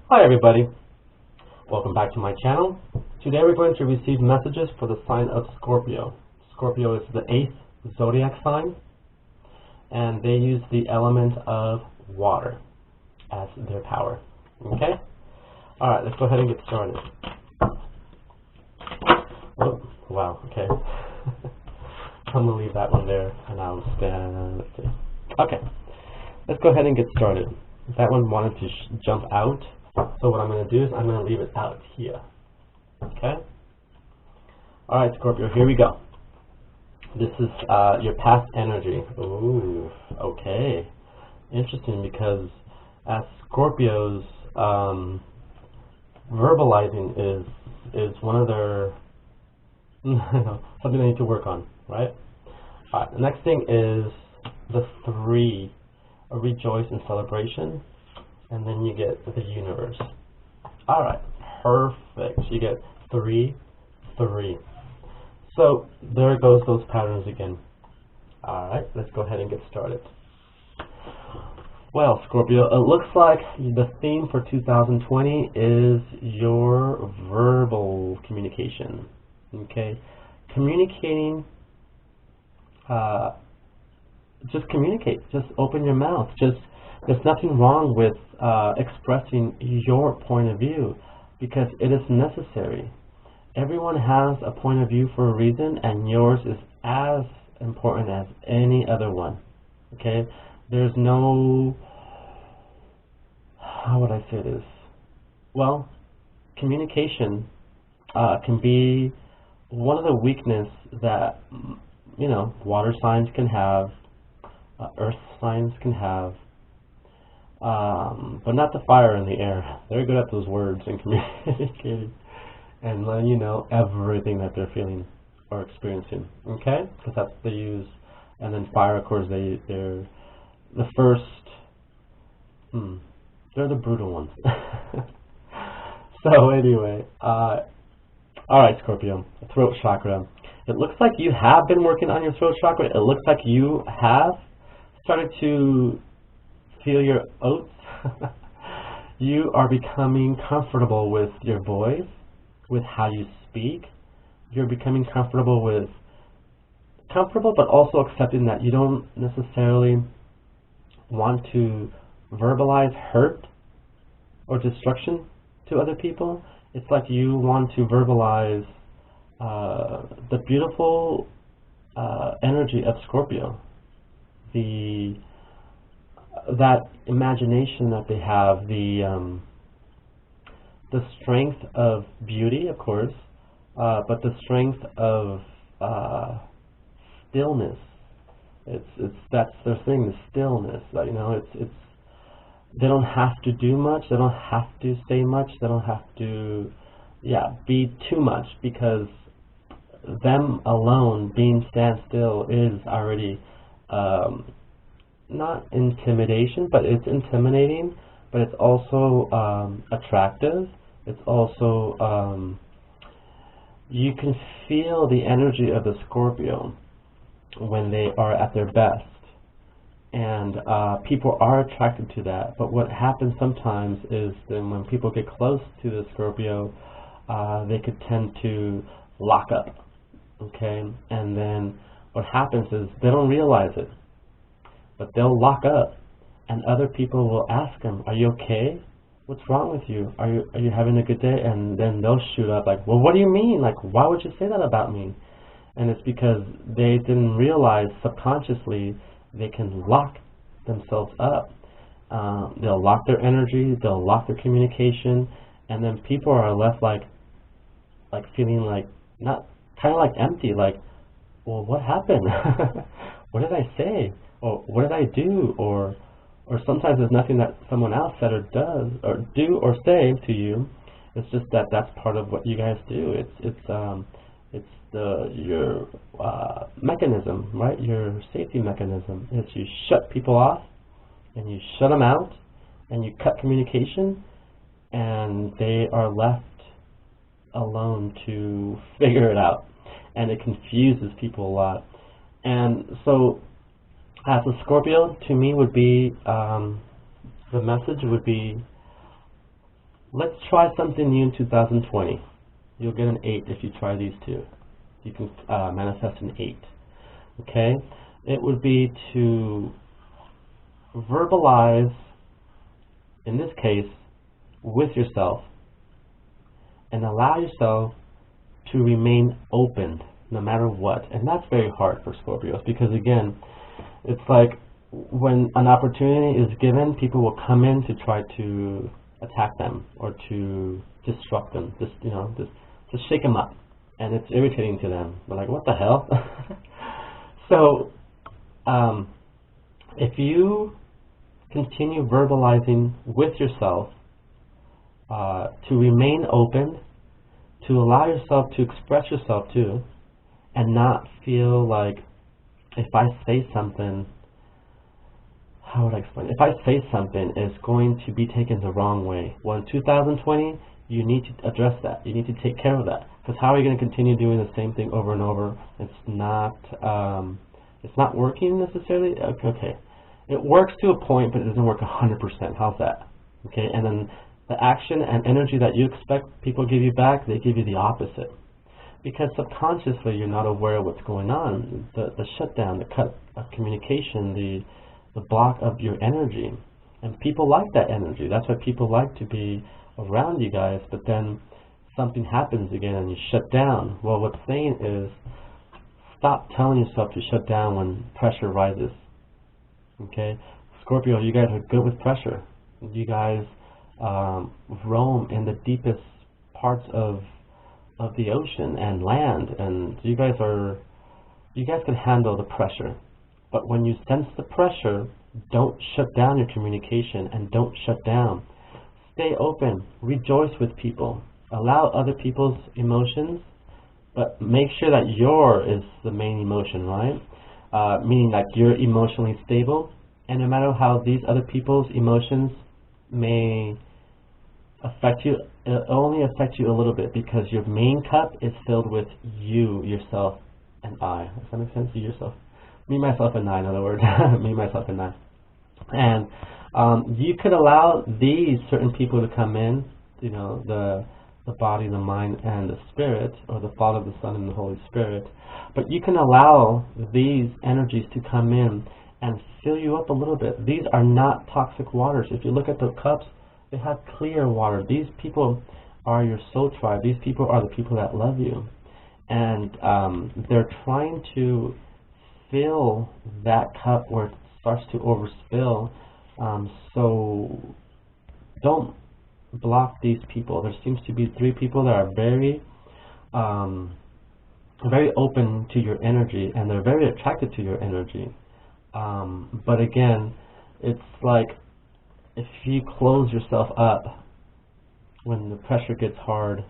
Hi everybody, welcome back to my channel. Today we're going to receive messages for the sign of Scorpio. Scorpio is the 8th zodiac sign, and they use the element of water as their power. Okay? Alright, let's go ahead and get started. Oh, wow, okay. I'm going to leave that one there, and I'll stand, let's see. Okay, let's go ahead and get started. That one wanted to jump out. So what I'm going to do is I'm going to leave it out here. Okay? Alright, Scorpio, here we go. This is your past energy. Ooh, okay. Interesting, because as Scorpios, verbalizing is one of their something they need to work on, right? Alright, the next thing is the 3, a rejoice and celebration. And then you get the universe. Alright, perfect. You get 3, 3. So there goes those patterns again. Alright, let's go ahead and get started. Well, Scorpio, it looks like the theme for 2020 is your verbal communication. Okay? Communicating, just communicate. Just open your mouth. There's nothing wrong with expressing your point of view, because it is necessary. Everyone has a point of view for a reason, and yours is as important as any other one. Okay? There's no, how would I say this? Well, communication can be one of the weaknesses that, you know, water signs can have, earth signs can have, but not the fire in the air. They're good at those words and communicating and letting you know everything that they're feeling or experiencing. Okay? Because that's what they use. And then fire, of course, they're the first. They're the brutal ones. So anyway, all right, Scorpio, throat chakra. It looks like you have been working on your throat chakra. It looks like you have started to feel your oats. You are becoming comfortable with your voice, with how you speak. You're becoming comfortable but also accepting that you don't necessarily want to verbalize hurt or destruction to other people. It's like you want to verbalize the beautiful energy of Scorpio, that imagination that they have, the strength of beauty, of course, but the strength of stillness. That's their thing, the stillness. You know, it's they don't have to do much, they don't have to say much, they don't have to, be too much, because them alone being stand still is already not intimidation, but it's intimidating, but it's also attractive. It's also, you can feel the energy of the Scorpio when they are at their best. And people are attracted to that. But what happens sometimes is then when people get close to the Scorpio, they could tend to lock up. Okay? And then what happens is they don't realize it, but they'll lock up, and other people will ask them, "Are you okay? What's wrong with you? Are you having a good day?" And then they'll shoot up like, "Well, what do you mean? Like, why would you say that about me?" And it's because they didn't realize subconsciously they can lock themselves up. They'll lock their energy, they'll lock their communication, and then people are left like feeling like, not kind of like empty, like, well, what happened? What did I say? Or what did I do? Or sometimes there's nothing that someone else said or does or do or say to you. It's just that that's part of what you guys do. It's your mechanism, right? Your safety mechanism is you shut people off, and you shut them out, and you cut communication, and they are left alone to figure it out, and it confuses people a lot. And so as a Scorpio, to me would be, the message would be, let's try something new in 2020. You'll get an 8 if you try these two. You can manifest an 8. Okay? It would be to verbalize, in this case, with yourself, and allow yourself to remain open no matter what. And that's very hard for Scorpios because, again, it's like when an opportunity is given, people will come in to try to attack them or to disrupt them, just shake them up. And it's irritating to them. They're like, what the hell? So, if you continue verbalizing with yourself, to remain open, to allow yourself to express yourself too, and not feel like if I say something, how would I explain? If I say something, it's going to be taken the wrong way. Well, in 2020, you need to address that. You need to take care of that. Because how are you going to continue doing the same thing over and over? It's not working necessarily. Okay, it works to a point, but it doesn't work 100%. How's that? Okay, and then the action and energy that you expect people give you back, they give you the opposite. Because subconsciously, you're not aware of what's going on. The shutdown, the cut of communication, the block of your energy. And people like that energy. That's why people like to be around you guys, but then something happens again and you shut down. Well, what's saying is, stop telling yourself to shut down when pressure rises. Okay? Scorpio, you guys are good with pressure. You guys roam in the deepest parts of the ocean and land, and you guys can handle the pressure. But when you sense the pressure, don't shut down your communication and don't shut down. Stay open, rejoice with people, allow other people's emotions, but make sure that your is the main emotion, right? Meaning that you're emotionally stable, and no matter how these other people's emotions may affect you, it only affects you a little bit because your main cup is filled with you, yourself, and I. Does that make sense? You, yourself. Me, myself, and I, in other words. Me, myself, and I. And you could allow these certain people to come in, the body, the mind, and the spirit, or the Father, the Son, and the Holy Spirit. But you can allow these energies to come in and fill you up a little bit. These are not toxic waters. If you look at the cups, they have clear water. These people are your soul tribe. These people are the people that love you. And they're trying to fill that cup where it starts to overspill. So don't block these people. There seems to be 3 people that are very open to your energy, and they're very attracted to your energy. But again, it's like if you close yourself up when the pressure gets hard,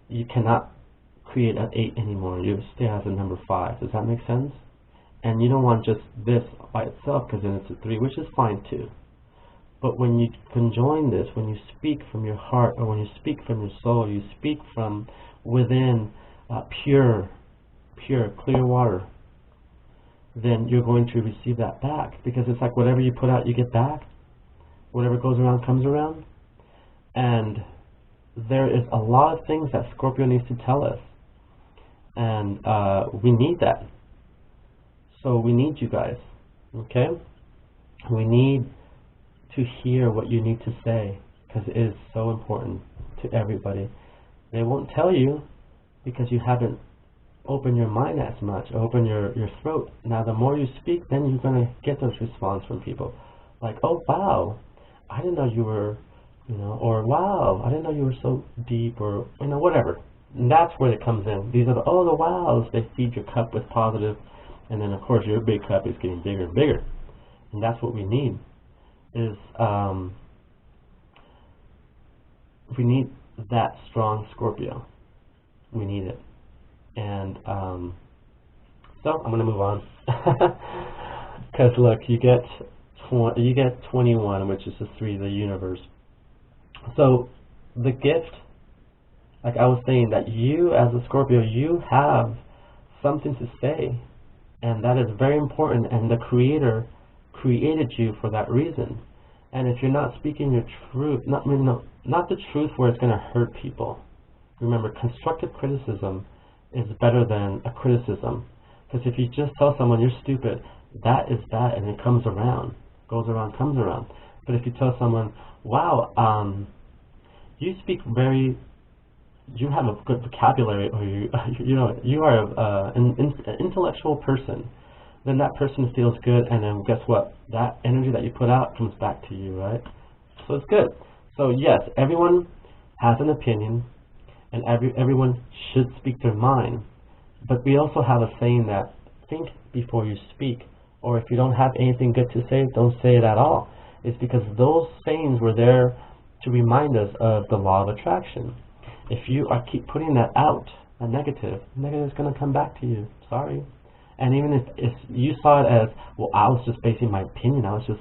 you cannot create an 8 anymore. You stay as a number 5. Does that make sense? And you don't want just this by itself, because then it's a 3, which is fine too. But when you conjoin this, when you speak from your heart, or when you speak from your soul, you speak from within pure, clear water, then you're going to receive that back. Because it's like whatever you put out, you get back. Whatever goes around comes around. And there is a lot of things that Scorpio needs to tell us. And we need that. So we need you guys. Okay? We need to hear what you need to say, because it is so important to everybody. They won't tell you because you haven't opened your mind as much, open your throat. Now the more you speak, then you're going to get those responses from people. Like, oh wow, I didn't know you were, or wow, I didn't know you were so deep, or whatever. And that's where it comes in. These are the wows. They feed your cup with positive, and then of course your big cup is getting bigger and bigger. And that's what we need. Is we need that strong Scorpio. We need it. And so I'm going to move on. Because look, you get 21, which is the 3 of the universe. So the gift, like I was saying, that you as a Scorpio, you have something to say, and that is very important, and the Creator created you for that reason. And if you're not speaking your truth, not the truth where it's going to hurt people. Remember, constructive criticism is better than a criticism. Because if you just tell someone you're stupid, that is that, and it comes around. Goes around, comes around. But if you tell someone, wow, you speak you have a good vocabulary, or you are an intellectual person, then that person feels good, and then guess what? That energy that you put out comes back to you, right? So it's good. So yes, everyone has an opinion, and everyone should speak their mind. But we also have a saying that think before you speak, or if you don't have anything good to say, don't say it at all. It's because those sayings were there to remind us of the law of attraction. If you keep putting that out, a negative is going to come back to you. Sorry. And even if you saw it as, well, I was just basing my opinion, I was just,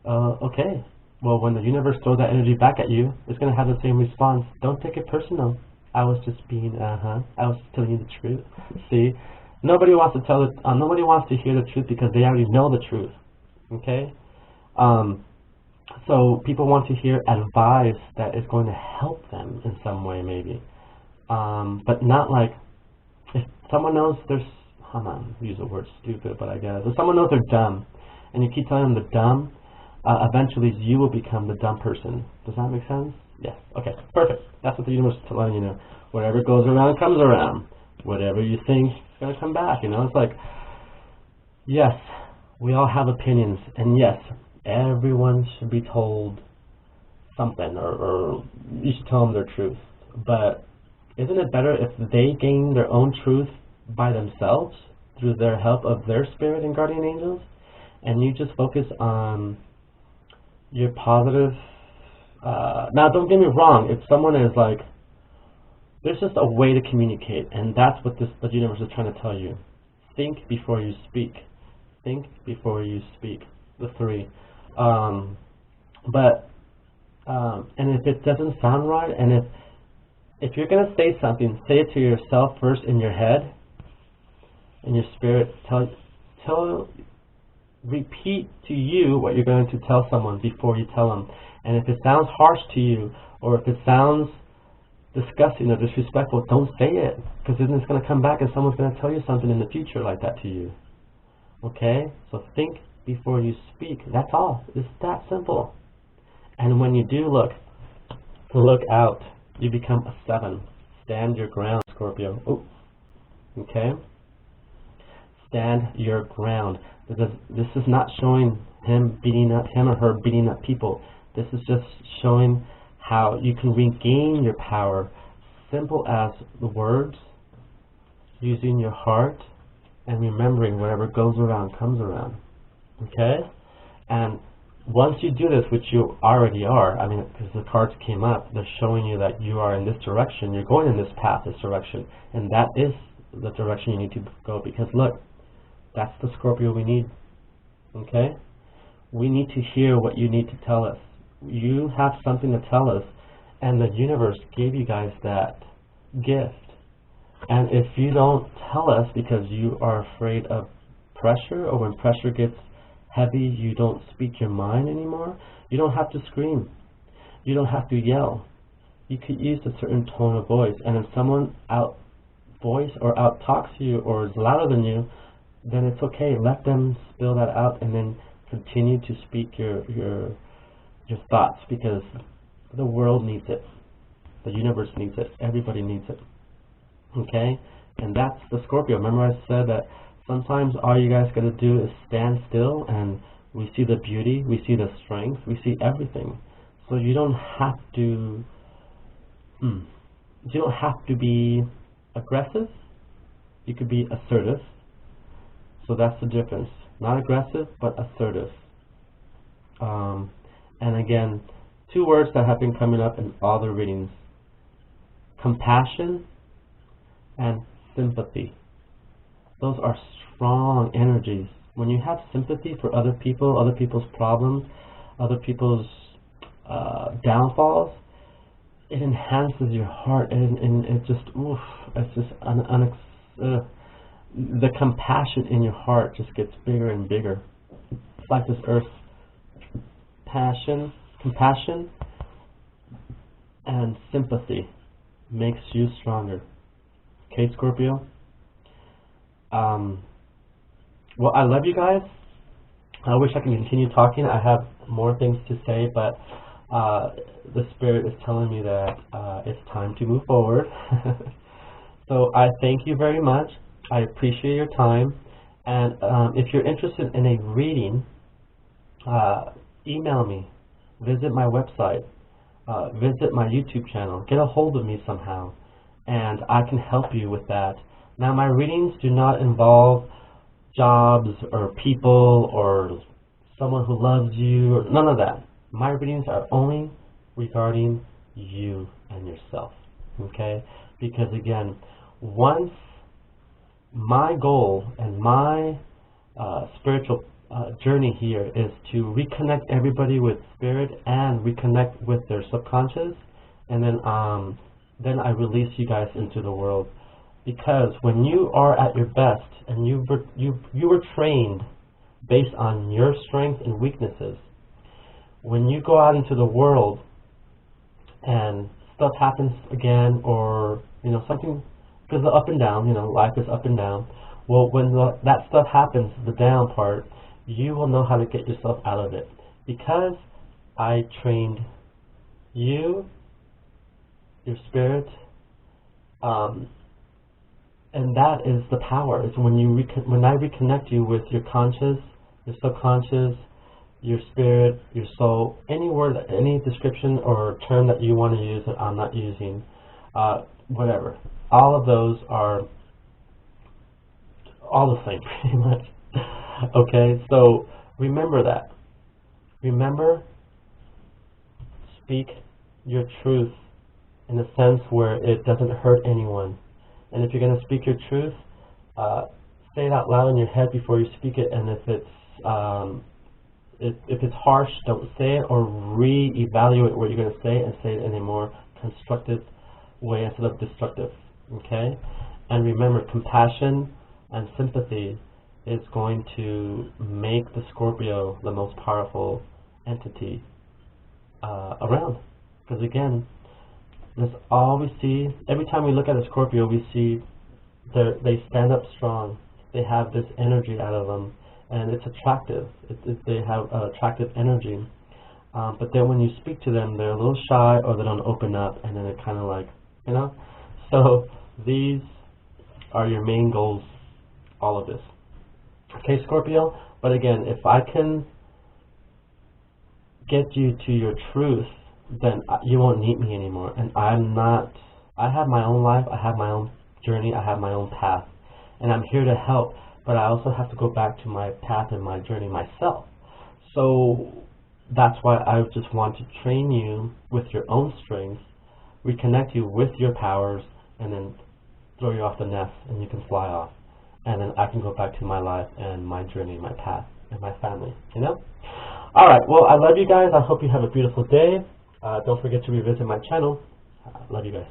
okay. Well, when the universe throws that energy back at you, it's going to have the same response. Don't take it personal. I was just being, I was telling you the truth. See, nobody wants to hear the truth because they already know the truth. Okay? So people want to hear advice that is going to help them in some way, maybe. But not like, if someone knows I'm not use the word stupid, but I guess if someone knows they're dumb, and you keep telling them they're dumb, eventually you will become the dumb person. Does that make sense? Yes. Okay. Perfect. That's what the universe is letting you know. Whatever goes around comes around. Whatever you think is going to come back. It's like, yes, we all have opinions, and yes, everyone should be told something, or you should tell them their truth. But isn't it better if they gain their own truth by themselves through their help of their spirit and guardian angels, and you just focus on your positive? Now, don't get me wrong. If someone is like, there's just a way to communicate, and that's what the universe is trying to tell you. Think before you speak. Think before you speak. The 3. And if it doesn't sound right, and if you're going to say something, say it to yourself first in your head, in your spirit. Repeat to you what you're going to tell someone before you tell them. And if it sounds harsh to you, or if it sounds disgusting or disrespectful, don't say it, because then it's going to come back and someone's going to tell you something in the future like that to you. Okay? So think before you speak. That's all. It's that simple. And when you do look out, you become a 7. Stand your ground, Scorpio. Oh. Okay? Stand your ground. This is not showing him or her beating up people. This is just showing how you can regain your power. Simple as the words, using your heart, and remembering whatever goes around comes around. Okay? And once you do this, which you already are, because the cards came up, they're showing you that you are in this direction, you're going in this path, this direction, and that is the direction you need to go, because look, that's the Scorpio we need. Okay? We need to hear what you need to tell us. You have something to tell us, and the universe gave you guys that gift. And if you don't tell us because you are afraid of pressure, or when pressure gets heavy, you don't speak your mind anymore, you don't have to scream. You don't have to yell. You could use a certain tone of voice. And if someone out-voice or out-talks you or is louder than you, then it's okay. Let them spill that out, and then continue to speak your thoughts, because the world needs it. The universe needs it. Everybody needs it. Okay? And that's the Scorpio. Remember I said that sometimes all you guys got to do is stand still, and we see the beauty, we see the strength, we see everything. So you don't have to be aggressive. You could be assertive. So that's the difference. Not aggressive, but assertive. And again, 2 words that have been coming up in all the readings: compassion and sympathy. Those are strong energies. When you have sympathy for other people, other people's problems, other people's downfalls, it enhances your heart, and it just, it's just the compassion in your heart just gets bigger and bigger. It's like this earth compassion and sympathy makes you stronger. Okay, Scorpio? Well, I love you guys. I wish I could continue talking. I have more things to say, but the Spirit is telling me that it's time to move forward. So I thank you very much. I appreciate your time. And if you're interested in a reading, email me, visit my website, visit my YouTube channel, get a hold of me somehow, and I can help you with that. Now, my readings do not involve jobs or people or someone who loves you, or none of that. My readings are only regarding you and yourself, okay? Because again, once my goal and my spiritual journey here is to reconnect everybody with spirit and reconnect with their subconscious, and then I release you guys into the world. Because when you are at your best and you were trained based on your strengths and weaknesses, when you go out into the world and stuff happens again, or something, because the up and down, life is up and down. Well, when that stuff happens, the down part, you will know how to get yourself out of it. Because I trained you, your spirit, and that is the power. It's when I reconnect you with your conscious, your subconscious, your spirit, your soul, any word, any description or term that you want to use that I'm not using, whatever. All of those are all the same, pretty much. Okay, so remember that. Remember, speak your truth in a sense where it doesn't hurt anyone. And if you're going to speak your truth, say it out loud in your head before you speak it. And if it's harsh, don't say it, or re-evaluate what you're going to say and say it in a more constructive way instead of destructive. Okay? And remember, compassion and sympathy is going to make the Scorpio the most powerful entity around. Because again, that's all we see. Every time we look at a Scorpio, we see they stand up strong. They have this energy out of them, and it's attractive. They have attractive energy. But then when you speak to them, they're a little shy, or they don't open up, and then they're kind of like, So these are your main goals, all of this. Okay, Scorpio? But again, if I can get you to your truth, then you won't need me anymore. And I have my own life, I have my own journey, I have my own path. And I'm here to help, but I also have to go back to my path and my journey myself. So that's why I just want to train you with your own strengths, reconnect you with your powers, and then throw you off the nest and you can fly off. And then I can go back to my life and my journey, my path, and my family, Alright, well, I love you guys. I hope you have a beautiful day. Don't forget to revisit my channel. Love you guys.